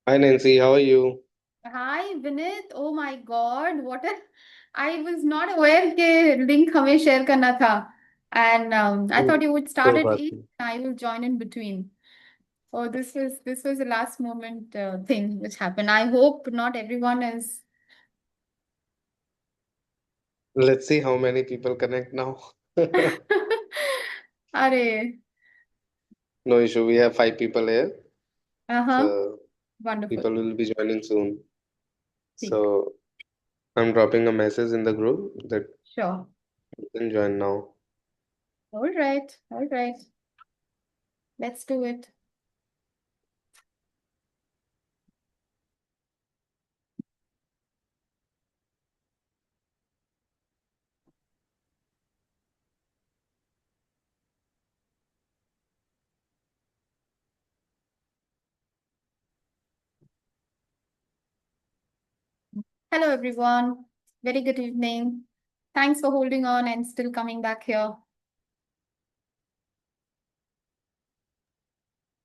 Hi Nancy, how are you? Hi Vinith, oh my God, what a I was not aware कि link हमें share करना था and I thought you would start कोई at बात 8 नहीं. and I will join in between. Oh, this was the last moment thing which happened. I hope not everyone is. Let's see how many people connect now. अरे No issue. We have 5 people here, हाँ so wonderful. people will be joining soon. ठीक So I'm dropping a message in the group that sure. you can join now. All right, let's do it. Hello everyone, very good evening. Thanks for holding on and still coming back here.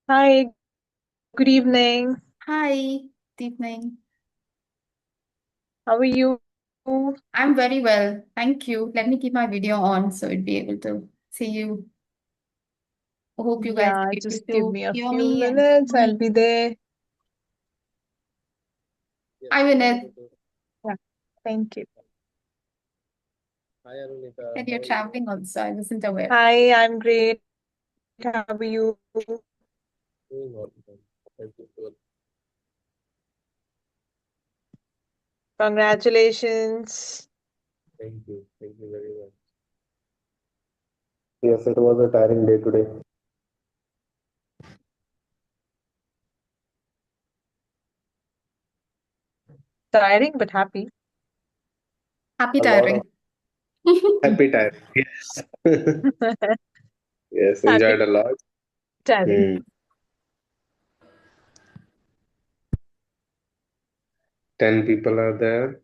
Hi, good evening. Hi, good evening. How are you? I'm very well, thank you. Let me keep my video on so I'd be able to see you. I hope you guys Yeah, are able just give to me a hear few me and minutes. see I'll me. be there. Yes, Hi, you are Vinith. able to. Yeah, thank you. Hi Arunita, And you're how are you? traveling also. I wasn't aware. Hi, I'm great. How are you? Doing well. Thank you. Congratulations. Thank you. Thank you very much. Yes, it was a tiring day today. Tiring but happy. Happy A lot of tiring. happy tiring. Yes. Yes, Happy enjoyed a lot. tiring. Hmm. 10 people are there.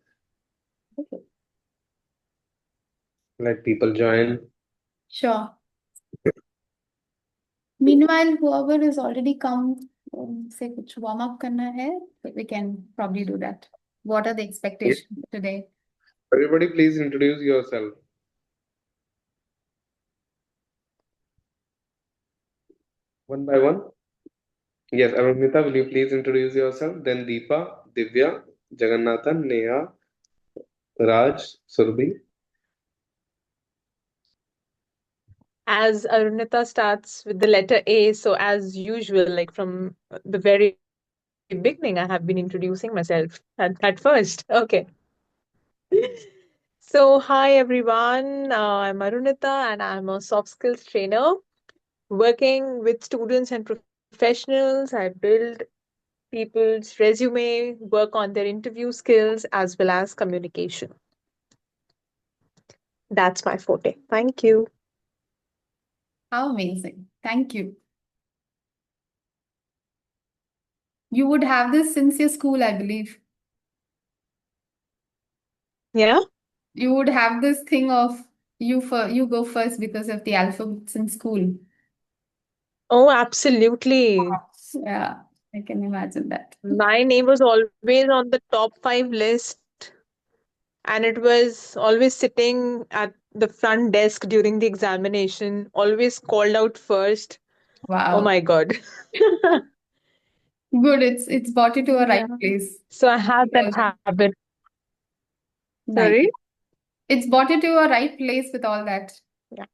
Let people join. Sure. Meanwhile, whoever has already come, say कुछ warm up करना है, we can probably do that. What are the Yes. expectations today? Everybody, please introduce yourself one by one. Yes, Arunita, will you please introduce yourself? Then Deepa, Divya, Jagannathan, Neha, Raj, Surbhi. As Arunita starts with the letter A, so as usual, like from the very beginning, I have been introducing myself at first. Okay. So, hi everyone. I'm Arunita and I'm a soft skills trainer working with students and professionals. I build people's resume, work on their interview skills as well as communication. That's my forte. Thank you. How amazing. Thank you. You would have this since your school, I believe. Yeah. You would have this thing of you go first because of the alphabets in school. Oh, absolutely. Yeah, I can imagine that. My name was always on the top five list, and it was always sitting at the front desk during the examination, always called out first. Oh Wow. my God. Good. It's brought you to a right Yeah. place. So I had All that that. habit. Nice. Sorry? It's brought you to a right place with all that. Yeah,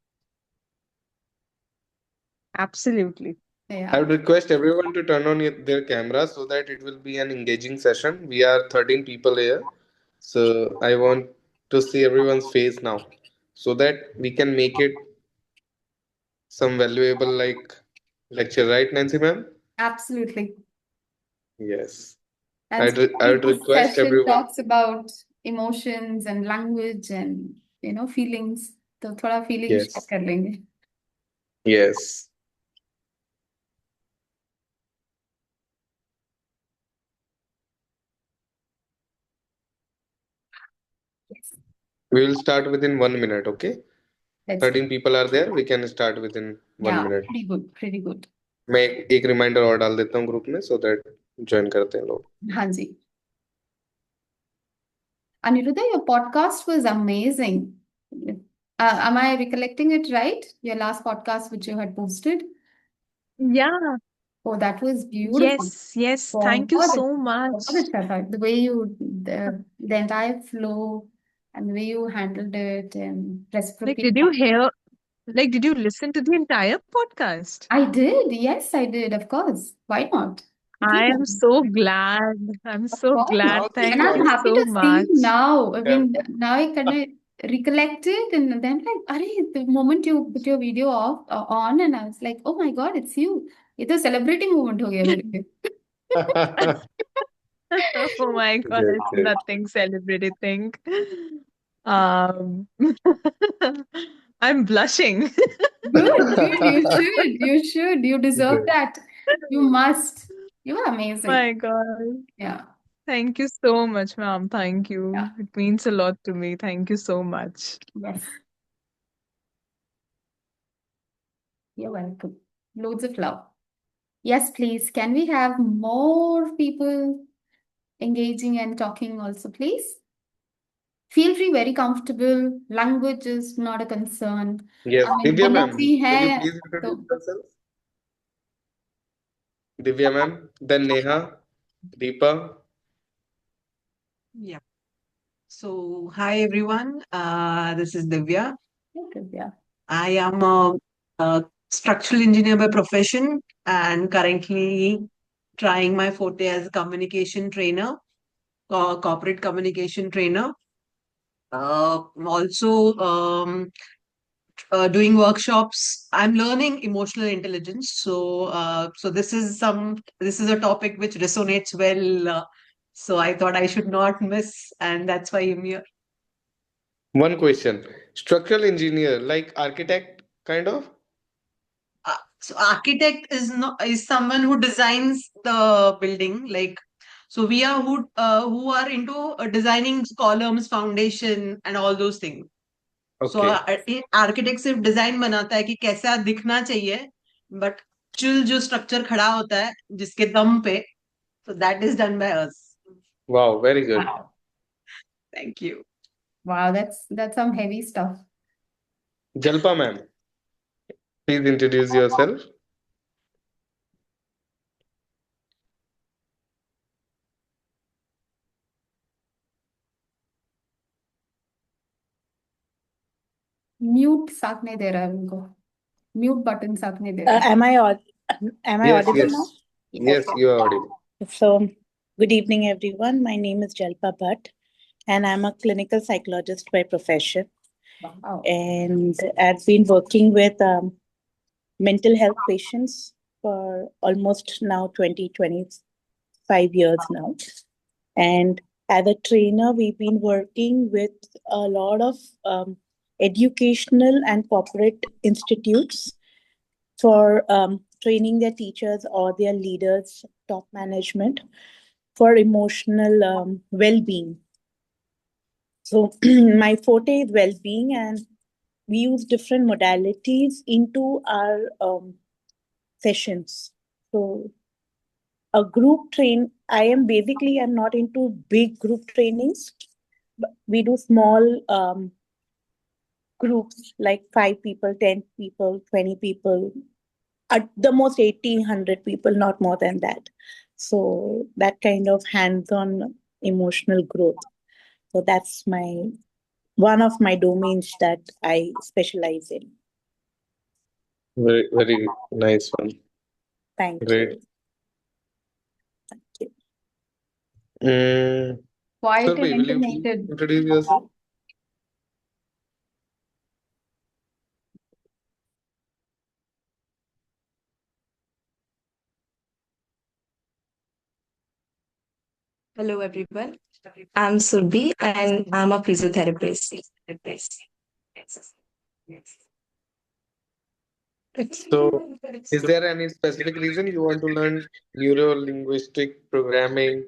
absolutely. I Yeah. would request everyone to turn on their cameras so that it will be an engaging session. We are 13 people here. So I want to see everyone's face now so that we can make it some valuable like lecture, right, Nancy ma'am? Absolutely. Yes. And I especially would this request session everyone. talks about emotions and language and feelings. तो थोड़ा feeling share Yes. कर लेंगे. Yes. Yes. We will start within 1 minute, okay? Let's do. 13 people are there. We can start within one Yeah, minute. pretty good, pretty good. मैं एक reminder और डाल देता हूँ ग्रुप में so that ज्वाइन करते हैं लोग. हाँ जी. Aniruddha, your podcast was amazing. Am I recollecting it right? Your last podcast which you had posted? Yeah. Oh, that was beautiful. Yes, yes. Thank you बहुत so बहुत much. अच्छा था. The way you the entire flow and the way you handled it and Like, reciprocate. did you hear, like, did you listen to the entire podcast? I did. Yes, I did. Of course. Why not? It was I am amazing. so glad. I'm Of so course. glad. Now think And Thank I'm you about happy so to see much. now. I it. mean, now I kind of recollect it, and then like, Arey, the moment you put your video off on, and I was like, oh my God, it's you. ये तो celebrating moment हो गया मेरे लिए. Oh my God, Great, it's great. nothing celebrated thing. Um, I'm blushing. Good, good. You should. You should. You deserve Great. that. You must. You are amazing. My God. Yeah. Thank you so much, ma'am. Thank Yeah. you. It means a lot to me. Thank you so much. Yes. You're welcome. Loads of love. Yes, please. Can we have more people engaging and talking also, please? Feel free, very comfortable. Language is not a concern. Yes, I mean, Divya बहुत ma'am, C will you है please introduce तो yourself? Divya ma'am, then Neha, Deepa. Yeah. So, hi everyone. This is Divya. okay, yeah. I am a structural engineer by profession and currently trying my forte as a communication trainer, corporate communication trainer. Also, doing workshops. I'm learning emotional intelligence. So this is a topic which resonates well. So I thought I should not miss, and that's why I'm here. One question. Structural engineer, like architect, kind of? So architect is someone who designs the building. Like, so we are who are into designing columns, foundation, and all those things. So Okay. Architect सिर्फ design बनाता है कि कैसा दिखना चाहिए, but actual जो structure खड़ा होता है जिसके दम पे, so that is done by us. Wow, very good. Wow. Thank you. Wow, that's some heavy stuff. Jalpa ma'am, please introduce yourself. Mute साथ नहीं दे रहा है उनको. म्यूट बटन साथ नहीं दे रहा है. Am I Yes, audible now? yes. Yes, Okay. you are audible. So, good evening, everyone. My name is Jalpa Bhatt, and I'm a clinical psychologist by profession. Wow. And I've been working with mental health patients for almost now 25 years now. And as a trainer, we've been working with a lot of educational and corporate institutes for training their teachers or their leaders, top management, for emotional well-being. So my forte is well-being, and we use different modalities into our sessions. So a group I'm not into big group trainings, but we do small groups like 5 people, 10 people, 20 people, at the most 80, 100 people, not more than that. So that kind of hands-on emotional growth. So that's one of my domains that I specialize in. Very, very nice one. Thank Great. you. Thank you. Quiet and Surabhi, will you please intimated. introduce yourself? Hello, everyone. I'm Surbi and I'm a physiotherapist. So, is there any specific reason you want to learn neuro-linguistic programming?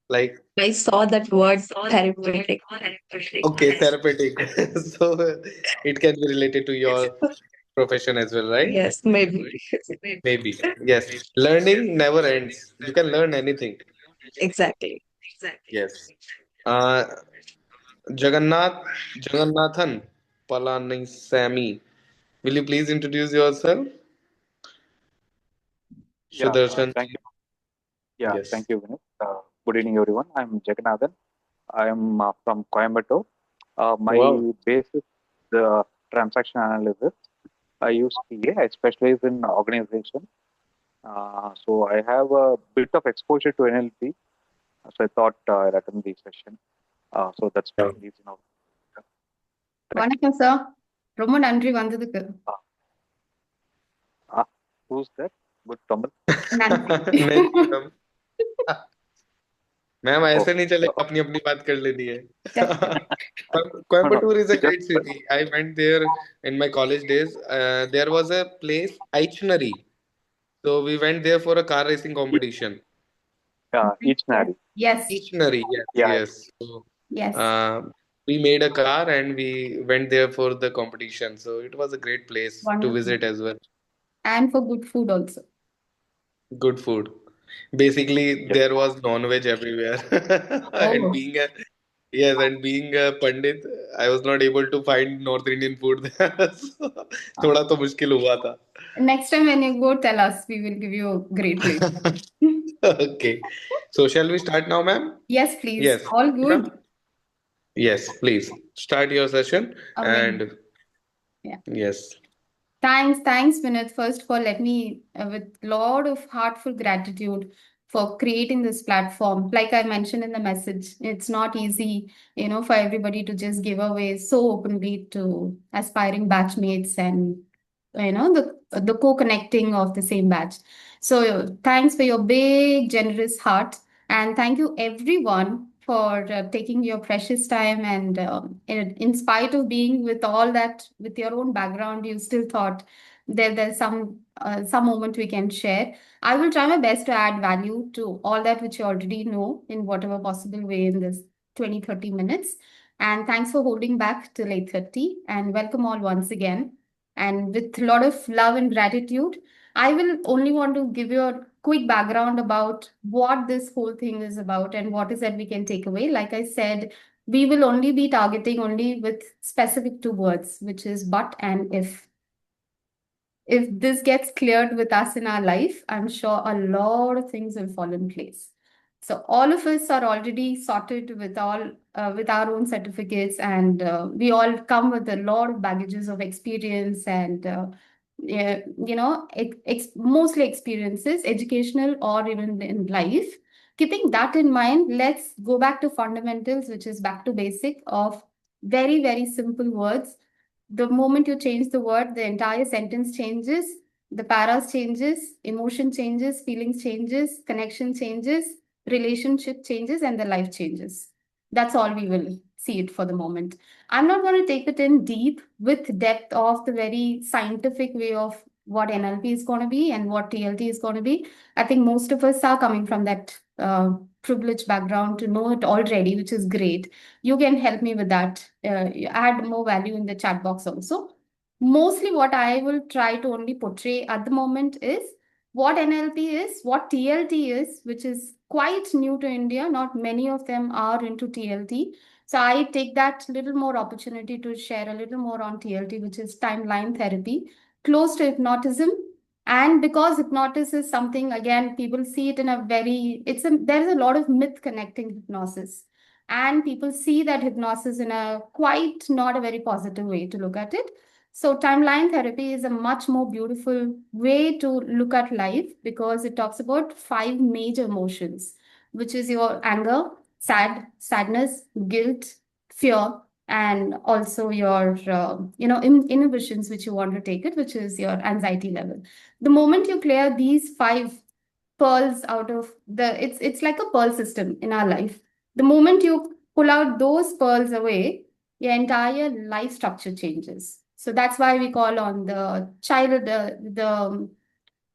Like, I saw that word therapeutic. okay, therapeutic. So, it can be related to your profession as well, right? Yes, maybe. Maybe. Yes. Learning never ends. You can learn anything. Exactly. Yes. Uh, Jagannathan Palanisamy. Will you please introduce yourself? Yeah, Sudarshan. thank you. Yeah, Yes. thank you, Vinay. Good evening, everyone. I'm Jagannathan. I am from Coimbatore. My Wow. base is the transaction analysis. I use PA. I specialize in organization. So I have a bit of exposure to NLP. So I thought I'd attend the session. So that's my Yeah. reason of. வணக்கம் sir. ரொம்ப நன்றி வந்ததுக்கு. Uh, uh, who's that? Good Tamil. நன்றி. नहीं ma'am, ma'am Oh, ऐसे नहीं चलेगा, अपनी अपनी बात कर लेनी है. no, no. Coimbatore is a Just great city. I went there in my college days. There was a place, Aichnary. So we went there for a car racing competition. each nari. Yes, Aichnary, yes, Yeah, yes. So yes. we made a car and we went there for the competition. So it was a great place to Wonderful. visit as well. And for good food also. Good food. Basically, yes. there was non-veg everywhere. And Oh, being a yes, and being a Pandit, I was not able to find North Indian food there. So, थोड़ा तो मुश्किल हुआ था. next time when you go, tell us. We will give you a great place. Okay. So shall we start now, ma'am? Yes, please. Yes. All good. Ma'am? Yes, please. Start your session Amazing. and Yeah. yes. Thanks, Vinith. First of all, let me, with lot of heartful gratitude for creating this platform. Like I mentioned in the message, it's not easy, for everybody to just give away so openly to aspiring batchmates and, the co-connecting of the same batch. So thanks for your big, generous heart. And thank you everyone for taking your precious time and in spite of being with all that, with your own background, you still thought there's some moment we can share. I will try my best to add value to all that which you already know in whatever possible way in this 20-30 minutes. And thanks for holding back till 8:30 and welcome all once again. And with a lot of love and gratitude, I will only want to give you a quick background about what this whole thing is about and what is that we can take away. Like I said, we will only be targeting only with specific two words, which is but and if. If this gets cleared with us in our life, I'm sure a lot of things will fall in place. So all of us are already sorted with all with our own certificates, and we all come with a lot of baggages of experience and yeah, mostly experiences, educational or even in life. Keeping that in mind, let's go back to fundamentals, which is back to basic of very, very simple words. The moment you change the word, the entire sentence changes, the paras changes, emotion changes, feelings changes, connection changes, relationship changes, and the life changes. That's all we will see it for the moment. I'm not going to take it in deep with depth of the very scientific way of what NLP is going to be and what TLT is going to be. I think most of us are coming from that privileged background to know it already, which is great. You can help me with that. Add more value in the chat box also. Mostly what I will try to only portray at the moment is what NLP is, what TLT is, which is quite new to India. Not many of them are into TLT. So I take that little more opportunity to share a little more on TLT, which is timeline therapy, close to hypnotism. And because hypnosis is something, again, people see it in a very, there's a lot of myth connecting hypnosis. And people see that hypnosis in a quite not a very positive way to look at it. So timeline therapy is a much more beautiful way to look at life because it talks about 5 major emotions, which is your anger, sadness, guilt, fear, and also your inhibitions, which you want to take it, which is your anxiety level. The moment you clear these 5 pearls out of it's like a pearl system in our life. The moment you pull out those pearls away, your entire life structure changes. So that's why we call on the child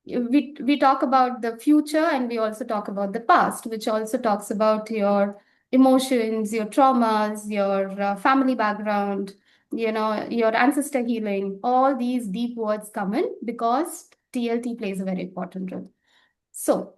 we talk about the future and we also talk about the past, which also talks about your emotions, your traumas, your family background, your ancestor healing, all these deep words come in because TLT plays a very important role. So,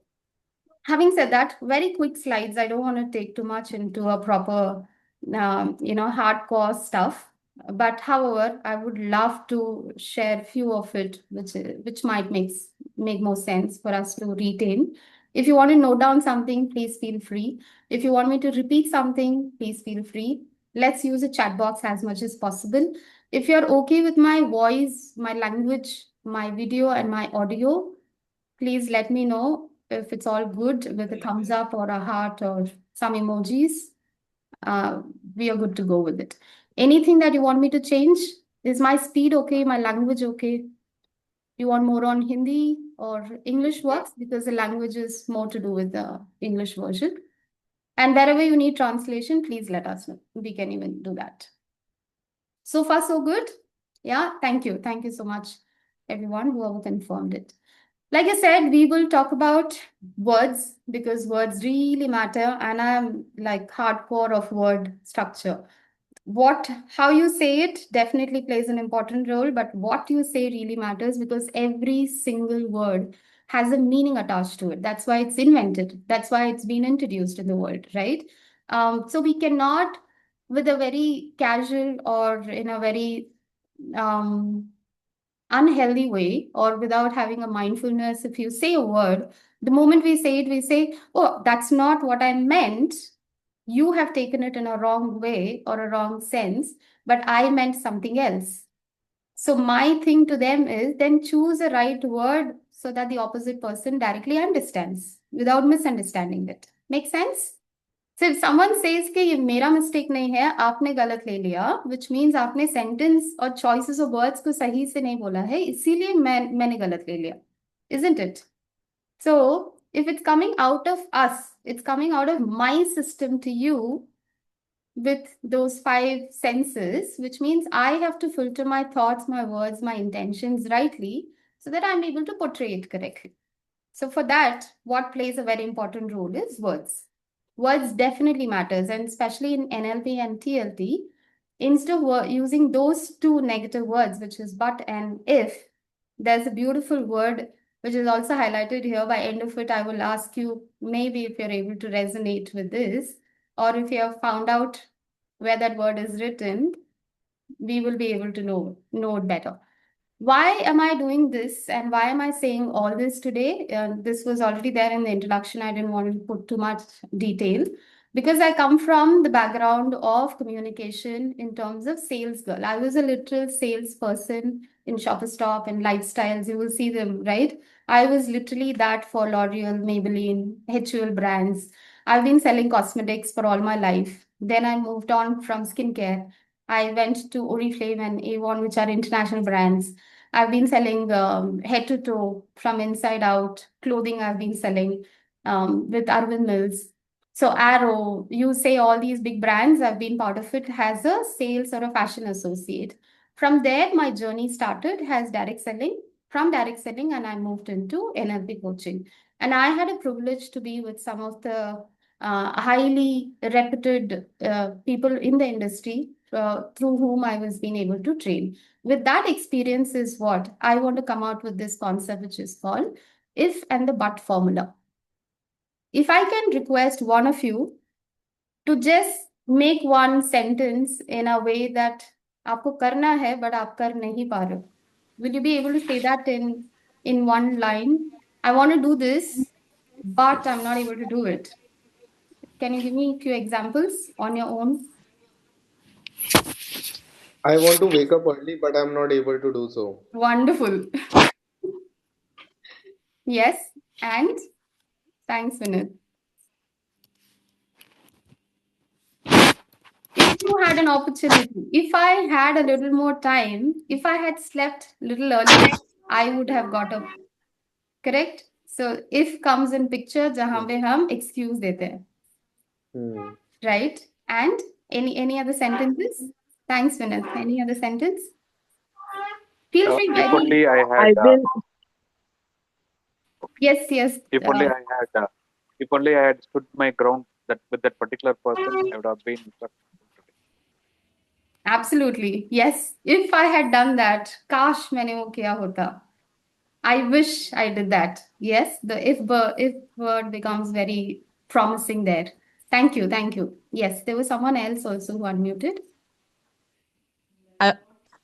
having said that, very quick slides. I don't want to take too much into a proper, hardcore stuff. But however, I would love to share few of it, which might make more sense for us to retain. If you want to note down something, please feel free. If you want me to repeat something, please feel free. Let's use a chat box as much as possible. If you're okay with my voice, my language, my video, and my audio, please let me know if it's all good with a thumbs up or a heart or some emojis. Uh, we are good to go with it. Anything that you want me to change? Is my speed okay? My language okay? You want more on Hindi or English works? Because the language is more to do with the English version. And wherever you need translation, please let us know. We can even do that. So far, so good. Yeah, thank you. Thank you so much, everyone, whoever confirmed it. Like I said, we will talk about words because words really matter, and I'm like hardcore of word structure. How you say it definitely plays an important role, but what you say really matters because every single word has a meaning attached to it. That's why it's invented. That's why it's been introduced in the world, right? So we cannot, with a very casual or in a very um, unhealthy way or without having a mindfulness, if you say a word, the moment we say it, we say, oh, that's not what I meant. You have taken it in a wrong way or a wrong sense, but I meant something else. So my thing to them is then choose a right word so that the opposite person directly understands without misunderstanding it. Make sense? So if someone says कि ये मेरा mistake नहीं है, आपने गलत ले लिया, which means आपने sentence और choices of words को सही से नहीं बोला है, इसीलिए मैंने गलत ले लिया, isn't it? So if it's coming out of us, it's coming out of my system to you with those 5 senses, which means I have to filter my thoughts, my words, my intentions rightly so that I'm able to portray it correctly. So for that, what plays a very important role is words. Words definitely matters, and especially in NLP and TLT, instead of using those two negative words, which is but and if, there's a beautiful word which is also highlighted here. By end of it, I will ask you maybe if you're able to resonate with this, or if you have found out where that word is written, we will be able to know it better. Why am I doing this and why am I saying all this today? This was already there in the introduction. I didn't want to put too much detail because I come from the background of communication in terms of sales girl. I was a literal salesperson in Shopper Stop and Lifestyles. You will see them, right? I was literally that for L'Oreal, Maybelline, HUL brands. I've been selling cosmetics for all my life. Then I moved on from skincare. I went to Oriflame and Avon, which are international brands. I've been selling head to toe from inside out clothing. I've been selling with Arvind Mills. So Arrow, you say all these big brands, I've been part of it as a sales or a fashion associate. From there, my journey started as direct selling. From direct selling, and I moved into NLP coaching. And I had a privilege to be with some of the highly reputed people in the industry through whom I was being able to train. With that experience is what I want to come out with this concept, which is called if and the but formula. If I can request one of you to just make one sentence in a way that आपको करना है but आप कर नहीं पा रहे हो. Will you be able to say that in one line? I want to do this, but I'm not able to do it. Can you give me a few examples on your own? I want to wake up early, but I'm not able to do so. Wonderful. Yes, and thanks, Vinod. If you had an opportunity, if I had a little more time, if I had slept a little earlier, I would have got up. Correct? So if comes in picture, जहाँ पे हम excuse देते हैं. Right? And any other sentences? Thanks, Vinod. Any other sentence? Feel free. If only I had. I've been Yes, yes. If only I had. If only I had stood my ground that with that particular person, I would have been successful today. Absolutely. Yes. If I had done that, काश मैंने वो किया होता. I wish I did that. Yes, the if word becomes very promising there. Thank you, thank you. Yes, there was someone else also who unmuted. I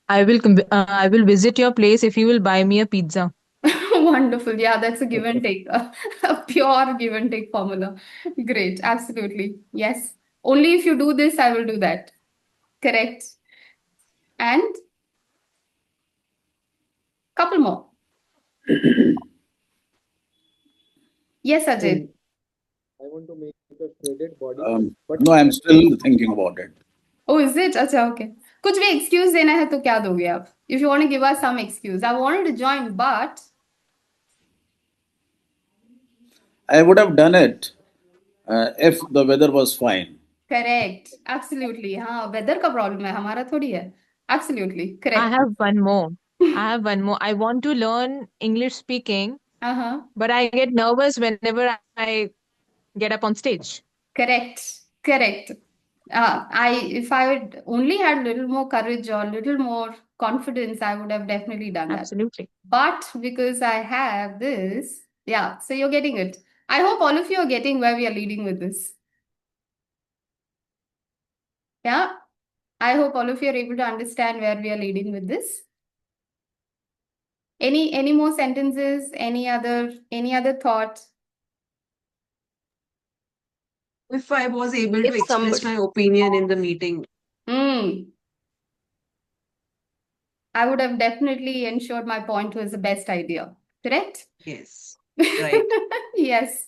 I will visit your place if you will buy me a pizza. Wonderful. Yeah, that's a give and take, a pure give and take formula. Great, absolutely. Yes. Only if you do this, I will do that. Correct. And couple more. Yes, Ajay. I want to make a shredded body, but No, I'm still thinking about it. Oh, is it? अच्छा, okay. कुछ भी excuse देना है तो क्या दोगे आप? If you want to give us some excuse. I wanted to join, but I would have done it if the weather was fine. correct. Absolutely. हाँ, weather का problem है, हमारा थोड़ी है. Absolutely. I Correct. have one more. I have one more. I want to learn English speaking, Uh-huh. but I get nervous whenever I get up on stage. Correct. Correct. If I would only had a little more courage or a little more confidence, I would have definitely done that. Absolutely. But because I have this, yeah, so you're getting it. I hope all of you are getting where we are leading with this. Yeah, I hope all of you are able to understand where we are leading with this. Any more sentences? Any other thought? If I was able to If express somebody, my opinion in the meeting, I would have definitely ensured my point was the best idea. Correct? yes, right. Yes.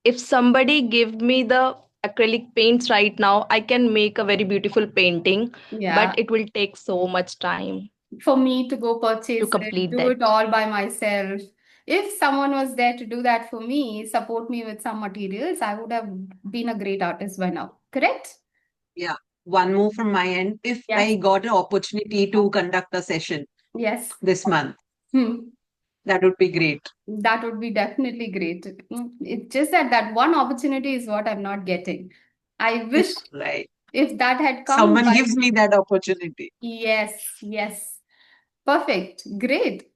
if somebody give me the acrylic paints right now, I can make a very beautiful painting, Yeah. but it will take so much time For me to go to purchase it, complete do that. it all by myself. If someone was there to do that for me, support me with some materials, I would have been a great artist by now. Correct? Yeah. One more from my end. If Yes. I got an opportunity to conduct a session Yes. this month, Hmm. that would be great. That would be definitely great. It's just that one opportunity is what I'm not getting. I wish Right. if that had come Someone by. gives me that opportunity. Yes, yes. Perfect. Great.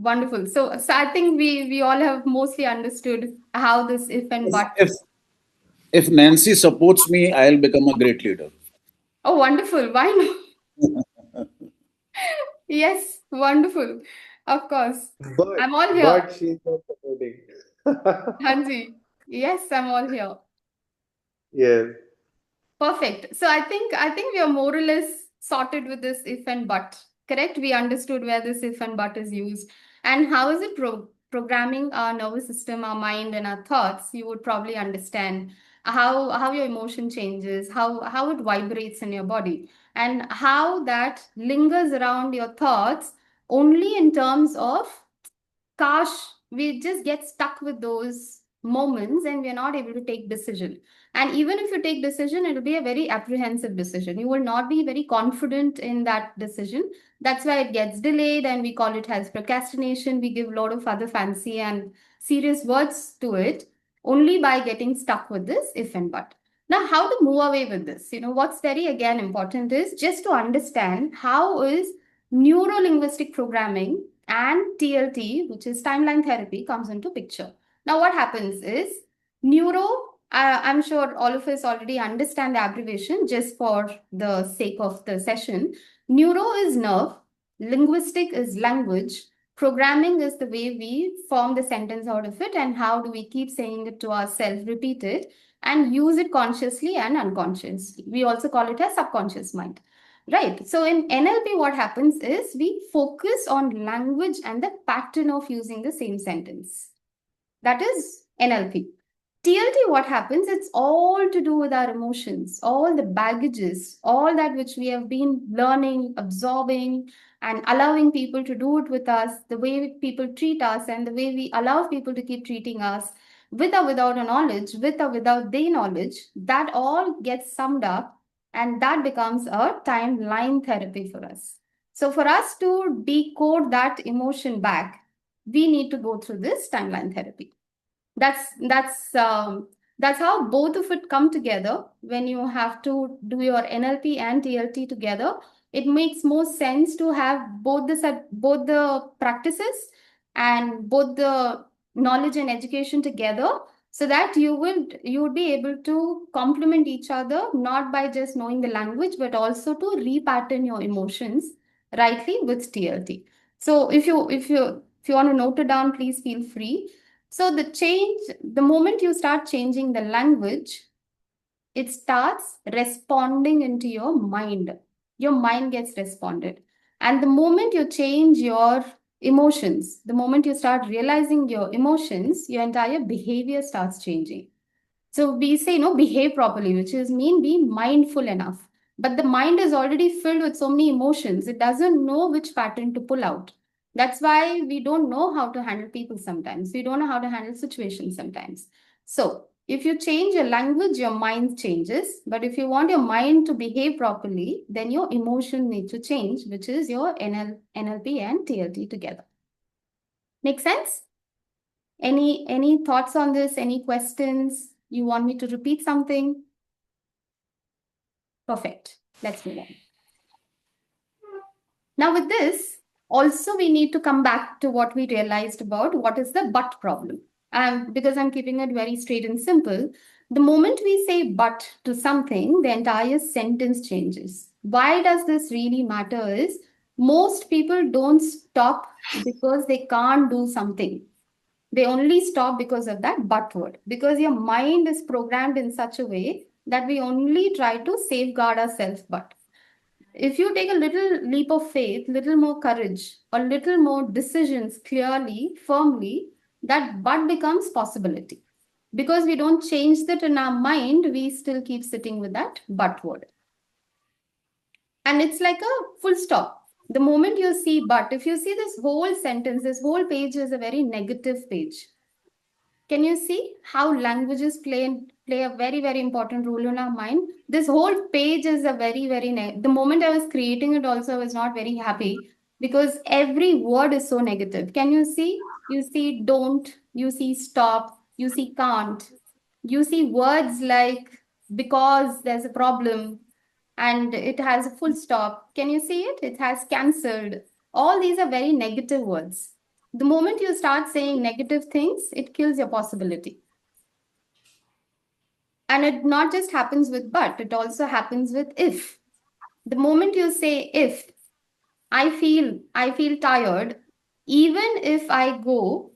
Wonderful. So I think we all have mostly understood how this if and but. If Nancy supports me, I'll become a great leader. Oh, wonderful. Why not? Yes, wonderful. Of course. I'm all here. but she's not supporting. Hanji. Yes, I'm all here. Yes. Perfect. So I think we are more or less sorted with this if and but. Correct? We understood where this if and but is used. And how is it programming our nervous system, our mind, and our thoughts? You would probably understand how your emotion changes, how it vibrates in your body, and how that lingers around your thoughts only in terms of gosh, we just get stuck with those moments and we're not able to take decision. And even if you take decision, it'll be a very apprehensive decision. You will not be very confident in that decision. That's why it gets delayed and we call it as procrastination. We give a lot of other fancy and serious words to it only by getting stuck with this if and but. Now, how to move away with this? What's very again important is just to understand how is neuro-linguistic programming and TLT, which is timeline therapy, comes into picture. Now, what happens is neuro, I'm sure all of us already understand the abbreviation just for the sake of the session. Neuro is nerve, linguistic is language, programming is the way we form the sentence out of it, and how do we keep saying it to ourselves, repeat it, and use it consciously and unconsciously. We also call it as subconscious mind. Right. So in NLP, what happens is we focus on language and the pattern of using the same sentence. That is NLP. TLT, what happens? It's all to do with our emotions, all the baggages, all that which we have been learning, absorbing, and allowing people to do it with us, the way people treat us, and the way we allow people to keep treating us with or without a knowledge, with or without their knowledge, that all gets summed up and that becomes a timeline therapy for us. So for us to decode that emotion back, we need to go through this timeline therapy. That's That's how both of it come together. When you have to do your NLP and TLT together, it makes more sense to have both the practices and both the knowledge and education together, so that you would be able to complement each other, not by just knowing the language, but also to repattern your emotions rightly with TLT. So if you want to note it down, please feel free. So the moment you start changing the language, it starts responding into your mind. Your mind gets responded. And the moment you change your emotions, the moment you start realizing your emotions, your entire behavior starts changing. So we say, no, behave properly, which is mean be mindful enough. But the mind is already filled with so many emotions, it doesn't know which pattern to pull out. That's why we don't know how to handle people sometimes. We don't know how to handle situations sometimes. So if you change your language, your mind changes. But if you want your mind to behave properly, then your emotion needs to change, which is your NLP and TLT together. Make sense? Any thoughts on this? Any questions? You want me to repeat something? Perfect. Let's move on. Now with this, also we need to come back to what we realized about what is the but problem. Because I'm keeping it very straight and simple, the moment we say but to something, the entire sentence changes. Why does this really matter is, most people don't stop because they can't do something. They only stop because of that but word, because your mind is programmed in such a way that we only try to safeguard ourselves. But if you take a little leap of faith, little more courage, or little more decisions clearly, firmly, that but becomes possibility. Because we don't change that in our mind, we still keep sitting with that but word. And it's like a full stop. The moment you see but, if you see this whole sentence, this whole page is a very negative page. Can you see how languages play a very, very important role in our mind? This whole page is a very, very the moment I was creating it also, I was not very happy because every word is so negative. Can you see? You see don't, you see stop, you see can't, you see words like because there's a problem and it has a full stop. Can you see it? It has cancelled. All these are very negative words. The moment you start saying negative things, it kills your possibility. And it not just happens with but, it also happens with if. The moment you say if, I feel tired, even if I go,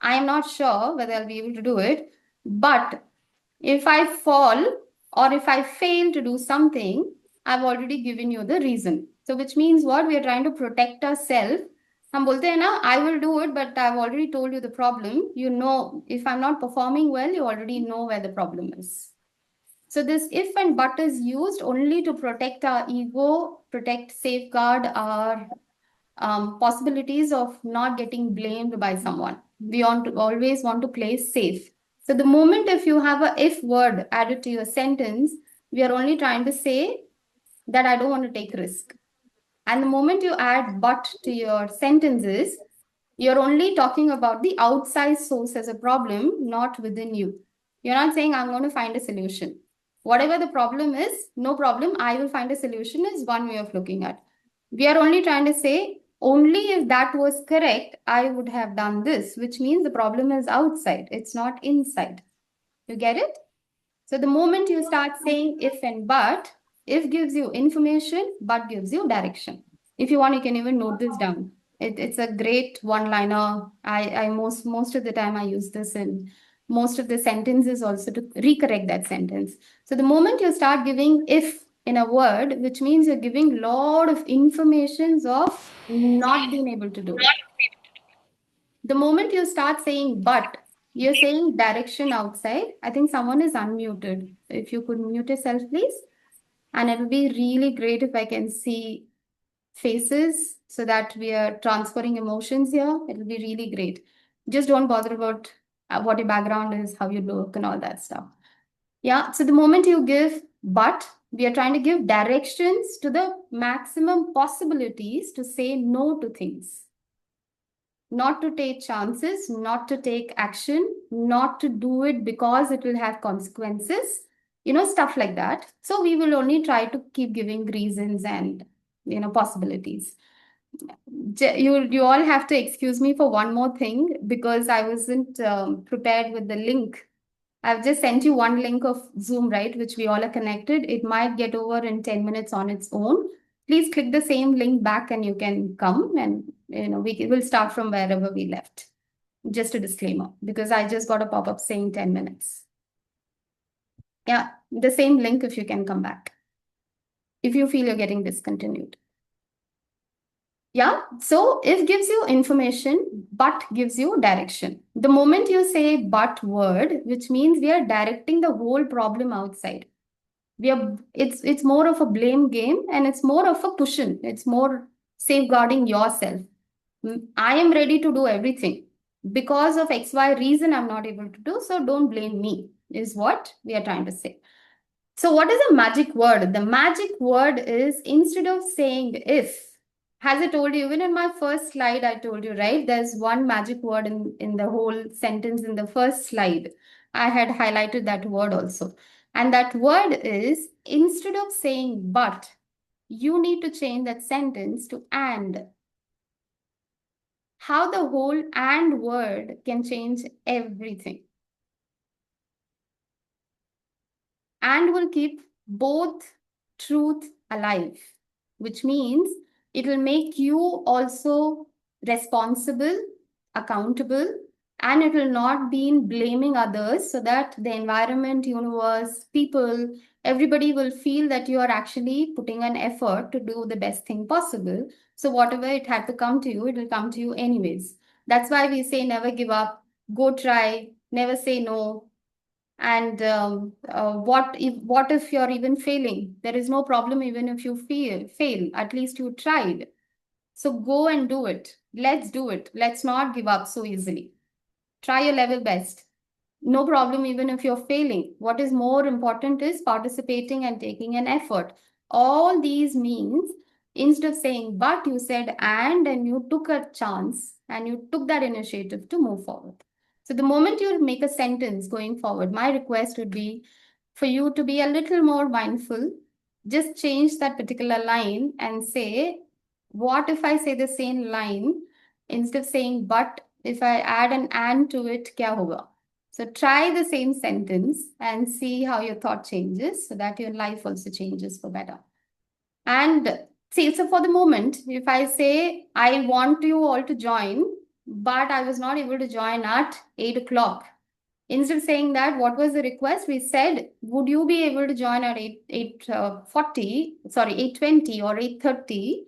I am not sure whether I'll be able to do it. But if I fall or if I fail to do something, I've already given you the reason. So which means what? We are trying to protect ourselves. हम बोलते हैं ना, I will do it, but I've already told you the problem. You know, if I'm not performing well, you already know where the problem is. So this if and but is used only to protect our ego, safeguard our possibilities of not getting blamed by someone. We always want to play safe. So the moment if you have a if word added to your sentence, we are only trying to say that I don't want to take risk. And the moment you add but to your sentences, you're only talking about the outside source as a problem, not within you. You're not saying, I'm going to find a solution. Whatever the problem is, no problem, I will find a solution is one way of looking at. We are only trying to say, only if that was correct, I would have done this, which means the problem is outside, it's not inside. You get it? So the moment you start saying if and but, if gives you information, but gives you direction. If you want, you can even note this down. It's a great one-liner. I most of the time I use this in most of the sentences also to recorrect that sentence. So the moment you start giving if in a word, which means you're giving a lot of informations of not being able to do it. The moment you start saying but, you're saying direction outside. I think someone is unmuted. If you could mute yourself, please. And it would be really great if I can see faces so that we are transferring emotions here. It will be really great. Just don't bother about what your background is, how you look, and all that stuff. Yeah, so the moment you give but, we are trying to give directions to the maximum possibilities to say no to things. not to take chances, not to take action, not to do it because it will have consequences, stuff like that. So we will only try to keep giving reasons and, possibilities. You all have to excuse me for one more thing because I wasn't prepared with the link. I've just sent you one link of Zoom, right, which we all are connected. It might get over in 10 minutes on its own. Please click the same link back and you can come and we will start from wherever we left. Just a disclaimer, because I just got a pop-up saying 10 minutes. Yeah, the same link if you can come back. If you feel you're getting discontinued. Yeah, so if gives you information, but gives you direction. The moment you say but word, which means we are directing the whole problem outside. It's more of a blame game and it's more of a cushion. It's more safeguarding yourself. I am ready to do everything. Because of XY reason, I'm not able to do, so don't blame me, is what we are trying to say. So what is a magic word? The magic word is, instead of saying if, as I told you, even in my first slide, I told you, right? There's one magic word in the whole sentence in the first slide. I had highlighted that word also. And that word is, instead of saying but, you need to change that sentence to and. How the whole and word can change everything. And will keep both truth alive, which means it will make you also responsible, accountable, and it will not be in blaming others, so that the environment, universe, people, everybody will feel that you are actually putting an effort to do the best thing possible. So whatever it had to come to you, it will come to you anyways. That's why we say never give up, go try, never say no. And what if you're even failing? There is no problem even if you fail. At least you tried. So go and do it. Let's do it. Let's not give up so easily. Try your level best. No problem even if you're failing. What is more important is participating and taking an effort. All these means, instead of saying but, you said and you took a chance and you took that initiative to move forward. So the moment you make a sentence going forward, my request would be for you to be a little more mindful. Just change that particular line and say, what if I say the same line instead of saying but, if I add an and to it, kya hoga? So try the same sentence and see how your thought changes so that your life also changes for better. And see, so for the moment, if I say, I want you all to join, but I was not able to join at 8 o'clock. Instead of saying that, what was the request? We said, would you be able to join at 8:20 or 8:30?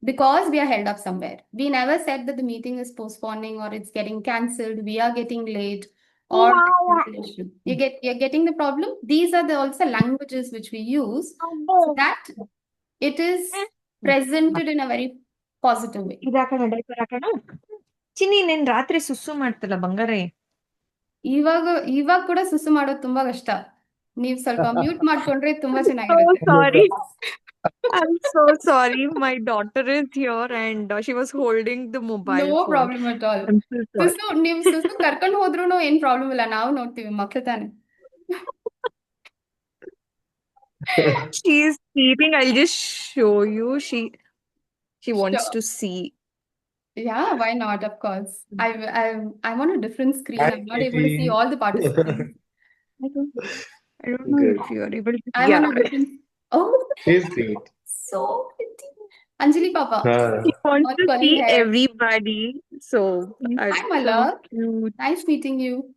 Because we are held up somewhere. We never said that the meeting is postponing or it's getting cancelled. We are getting late or you're getting the problem. These are the also languages which we use so that it is presented in a very positive way. ಚಿನ್ನಿ ನೀನ್ ರಾತ್ರಿ ಸುಸ್ಸು ಮಾಡ್ತಲ್ಲ ಬಂಗಾರೆ ಇವಾಗ ಕೂಡ ಸುಸು ಮಾಡೋದು ತುಂಬಾ ಕಷ್ಟ. ನೀವ್ ಸ್ವಲ್ಪ mute ಮಾಡ್ಕೊಂಡ್ರೆ ತುಂಬಾ Oh, ಚೆನ್ನಾಗಿರುತ್ತೆ. sorry. I'm so sorry. My daughter is here and she was holding the mobile no phone. Problem at all. I'm so sorry. ನೀವ್ ಸುಸು ಕರ್ಕೊಂಡು ಹೋದ್ರು ಏನ್ ಪ್ರಾಬ್ಲಮ್ ಇಲ್ಲ, ನಾವು ನೋಡ್ತೀವಿ, ಮಕ್ಳು ತಾನೆ. She's sleeping. I'll just show you. She wants Sure. to see. Yeah, why not? Of course. I'm on a different screen. Hi, I'm not able to see Katie. all the participants. I don't know Good. if you are able to. I'm on Yeah. a different. Oh, She's sweet. so pretty. Anjali Papa, She wants not to curly see hair. everybody. So Hi, so my love. cute. Nice meeting you. Hi,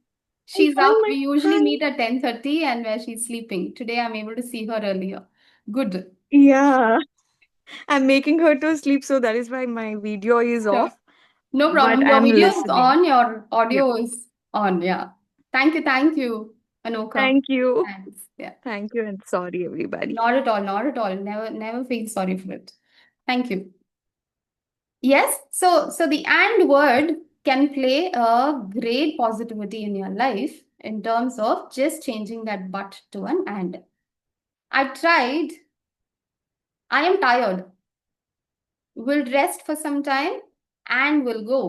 She's hi, up. my We usually hi. meet at 10:30 and where she's sleeping. Today I'm able to see her earlier. Good. Yeah. I'm making her to sleep, so that is why my video is Sure. off. No But problem. Your I'm video is listening. on, your Yeah. audio is on. Yeah. Thank you, Anoka. Thank you. Thanks. Yeah. Thank you, and sorry, everybody. Not at all. Not at all. Never feel sorry for it. Thank you. Yes. So the and word can play a great positivity in your life in terms of just changing that but to an and. I tried. I am tired. We'll rest for some time and we'll go.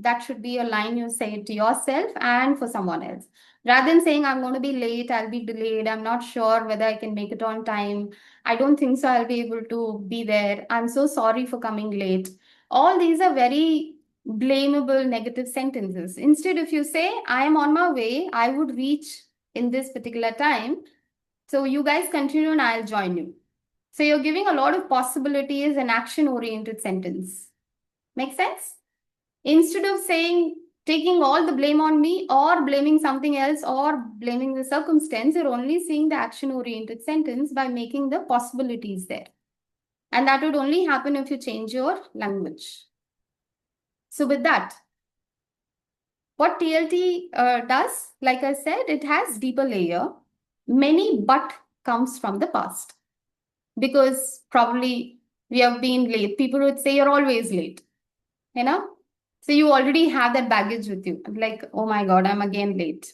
That should be a line you say to yourself and for someone else. Rather than saying, I'm going to be late, I'll be delayed, I'm not sure whether I can make it on time, I don't think so I'll be able to be there, I'm so sorry for coming late. All these are very blamable negative sentences. Instead, if you say, I am on my way, I would reach in this particular time, so you guys continue and I'll join you. So you're giving a lot of possibilities and action-oriented sentence. Make sense? Instead of saying, taking all the blame on me or blaming something else or blaming the circumstance, you're only seeing the action-oriented sentence by making the possibilities there. And that would only happen if you change your language. So with that, what TLT does, like I said, it has deeper layer. Many but comes from the past. Because probably we have been late. People would say you're always late. You know? So you already have that baggage with you. Like, oh my God, I'm again late.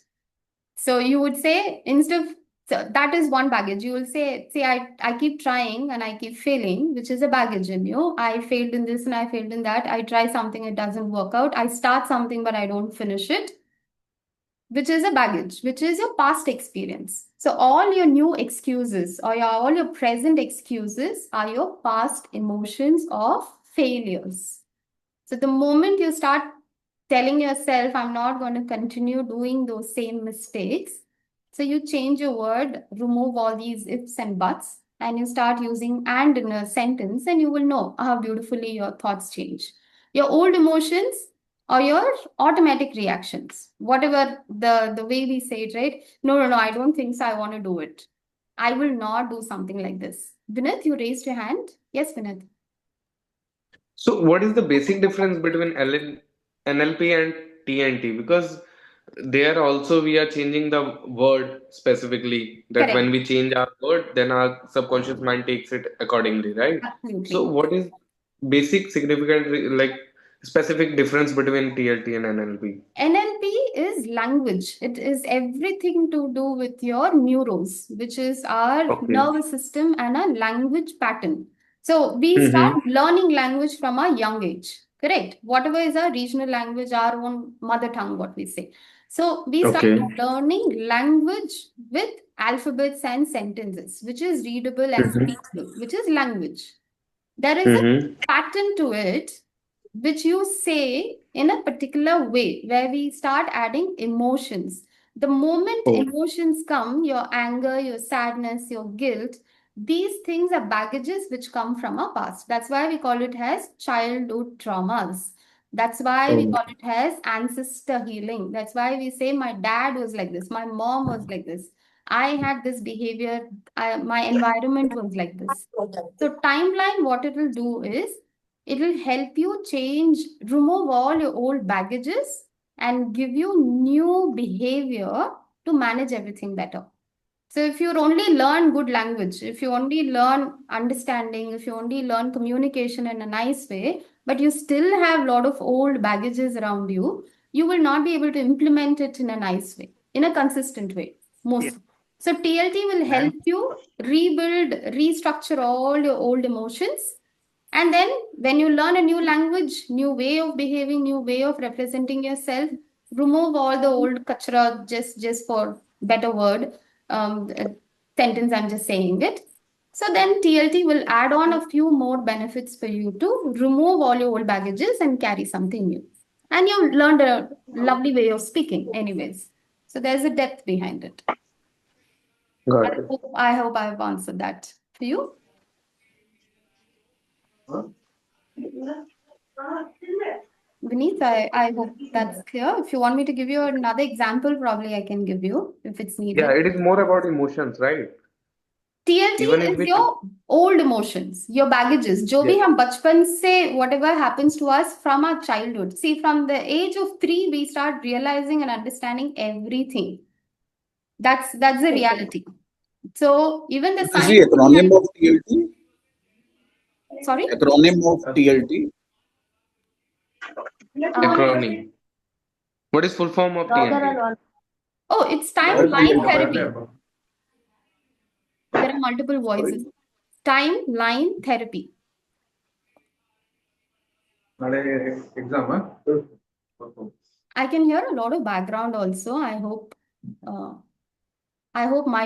So you would say, instead of, so that is one baggage. You will say, I keep trying and I keep failing, which is a baggage in you. I failed in this and I failed in that. I try something, it doesn't work out. I start something, but I don't finish it, which is a baggage, which is your past experience. So all your new excuses or all your present excuses are your past emotions of failures. So the moment you start telling yourself, I'm not going to continue doing those same mistakes, so you change your word, remove all these ifs and buts, and you start using and in a sentence, and you will know how beautifully your thoughts change. Your old emotions or your automatic reactions, whatever the way we say it, right? No, I don't think so. I want to do it. I will not do something like this. Vinith, you raised your hand. Yes, Vinith. So, what is the basic difference between NLP and TNT? Because there also we are changing the word specifically. That when Correct. we change our word, then our subconscious mind takes it accordingly, right? So, Absolutely. what is basic significant like specific difference between TLT and NLP? NLP is language. It is everything to do with your neurons, which is our Okay. nervous system and a language pattern. So we start Mm-hmm. learning language from a young age, correct? Whatever is our regional language, our own mother tongue, what we say. So we start Okay. learning language with alphabets and sentences, which is readable and Mm-hmm. speakable, which is language. There is a Mm-hmm. pattern to it, which you say in a particular way, where we start adding emotions. The moment Oh. emotions come, your anger, your sadness, your guilt, these things are baggages which come from our past. That's why we call it as childhood traumas. That's why we Oh. call it as ancestor healing. That's why we say my dad was like this, my mom was like this, I had this behavior, my environment was like this. So timeline, what it will do is it will help you change, remove all your old baggages and give you new behavior to manage everything better. So if you only learn good language, if you only learn understanding, if you only learn communication in a nice way, but you still have a lot of old baggages around you, you will not be able to implement it in a nice way, in a consistent way, mostly. So TLT will help you rebuild, restructure all your old emotions. And then when you learn a new language, new way of behaving, new way of representing yourself, remove all the old kachra, just for better word, sentence, I'm just saying it. So then TLT will add on a few more benefits for you to remove all your old baggages and carry something new. And you learned a lovely way of speaking anyways. So there's a depth behind it. Got I it. hope I've answered that for you. Vineet, I hope that's clear. If you want me to give you another example, probably I can give you if it's Yeah, needed. it is more about emotions, right? TLT Even if is we your old emotions, your baggages. जो भी yes. हम बचपन से whatever happens to us from our childhood. See, from the age of 3, we start realizing and understanding everything. That's the reality. So even the What is science the acronym of TLT? sorry? Acronym of TLT? Acronym. What is full form of TNT? Oh, it's What is timeline the therapy. There are multiple voices. Sorry? Timeline therapy. I can hear a lot of background also. I hope my